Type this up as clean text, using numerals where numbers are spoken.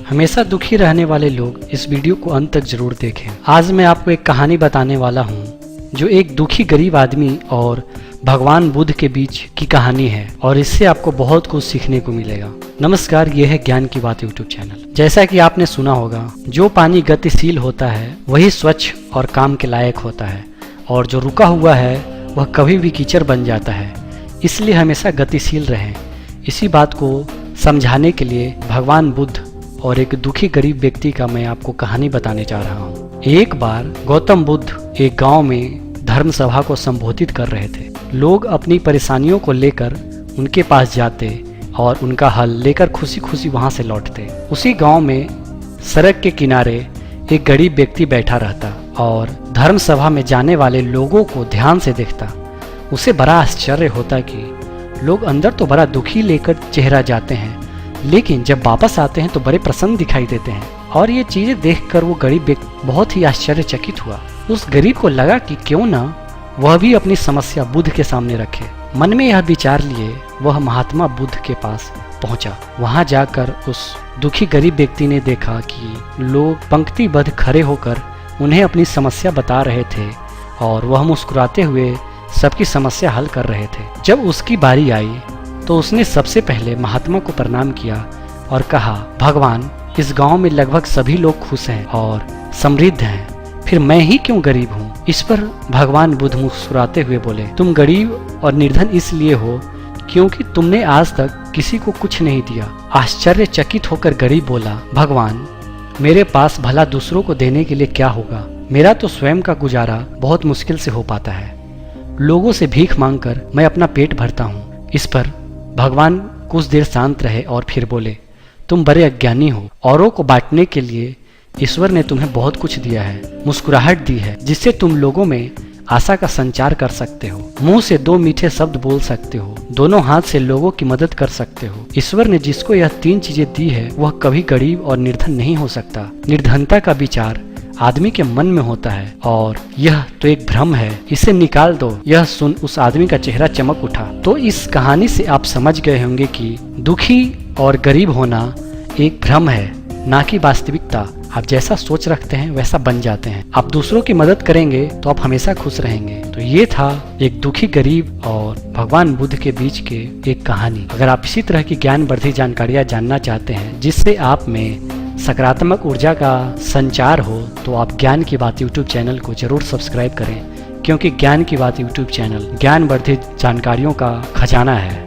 हमेशा दुखी रहने वाले लोग इस वीडियो को अंत तक जरूर देखें। आज मैं आपको एक कहानी बताने वाला हूँ जो एक दुखी गरीब आदमी और भगवान बुद्ध के बीच की कहानी है और इससे आपको बहुत कुछ सीखने को मिलेगा। नमस्कार, यह है ज्ञान की बात यूट्यूब चैनल। जैसा कि आपने सुना होगा, जो पानी गतिशील होता है वही स्वच्छ और काम के लायक होता है और जो रुका हुआ है वह कभी भी कीचड़ बन जाता है। इसलिए हमेशा गतिशील रहें। इसी बात को समझाने के लिए भगवान बुद्ध और एक दुखी गरीब व्यक्ति का मैं आपको कहानी बताने जा रहा हूँ। एक बार गौतम बुद्ध एक गांव में धर्म सभा को संबोधित कर रहे थे। लोग अपनी परेशानियों को लेकर उनके पास जाते और उनका हल लेकर खुशी खुशी वहां से लौटते। उसी गांव में सड़क के किनारे एक गरीब व्यक्ति बैठा रहता और धर्म सभा में जाने वाले लोगों को ध्यान से देखता। उसे बड़ा आश्चर्य होता कि लोग अंदर तो बड़ा दुखी लेकर चेहरा जाते हैं, लेकिन जब वापस आते हैं तो बड़े प्रसन्न दिखाई देते हैं। और ये चीजें देखकर वो गरीब व्यक्ति बहुत ही आश्चर्यचकित हुआ। उस गरीब को लगा कि क्यों ना वह भी अपनी समस्या बुद्ध के सामने रखे। मन में यह विचार लिए वह महात्मा बुद्ध के पास पहुंचा। वहां जाकर उस दुखी गरीब व्यक्ति ने देखा कि लोग पंक्तिबद्ध खड़े होकर उन्हें अपनी समस्या बता रहे थे और वह मुस्कुराते हुए सबकी समस्या हल कर रहे थे। जब उसकी बारी आई तो उसने सबसे पहले महात्मा को प्रणाम किया और कहा, भगवान, इस गांव में लगभग सभी लोग खुश हैं और समृद्ध हैं, फिर मैं ही क्यों गरीब हूँ। इस पर भगवान बुद्ध मुस्कुराते हुए बोले, तुम गरीब और निर्धन इसलिए हो क्योंकि तुमने आज तक किसी को कुछ नहीं दिया। आश्चर्यचकित होकर गरीब बोला, भगवान, मेरे पास भला दूसरों को देने के लिए क्या होगा। मेरा तो स्वयं का गुजारा बहुत मुश्किल से हो पाता है। लोगों से भीख मांगकर मैं अपना पेट भरता हूँ। इस पर भगवान कुछ देर शांत रहे और फिर बोले, तुम बड़े अज्ञानी हो। औरों को बांटने के लिए ईश्वर ने तुम्हें बहुत कुछ दिया है, मुस्कुराहट दी है जिससे तुम लोगों में आशा का संचार कर सकते हो, मुंह से दो मीठे शब्द बोल सकते हो, दोनों हाथ से लोगों की मदद कर सकते हो। ईश्वर ने जिसको यह तीन चीजें दी है वह कभी गरीब और निर्धन नहीं हो सकता। निर्धनता का विचार आदमी के मन में होता है और यह तो एक भ्रम है, इसे निकाल दो। यह सुन उस आदमी का चेहरा चमक उठा। तो इस कहानी से आप समझ गए होंगे कि दुखी और गरीब होना एक भ्रम है, ना कि वास्तविकता। आप जैसा सोच रखते हैं वैसा बन जाते हैं। आप दूसरों की मदद करेंगे तो आप हमेशा खुश रहेंगे। तो ये था एक दुखी गरीब और भगवान बुद्ध के बीच के एक कहानी। अगर आप इसी तरह की ज्ञानवर्धक जानकारियां जानना चाहते हैं जिससे आप में सकारात्मक ऊर्जा का संचार हो, तो आप ज्ञान की बात यूट्यूब चैनल को जरूर सब्सक्राइब करें, क्योंकि ज्ञान की बात यूट्यूब चैनल ज्ञानवर्धक जानकारियों का खजाना है।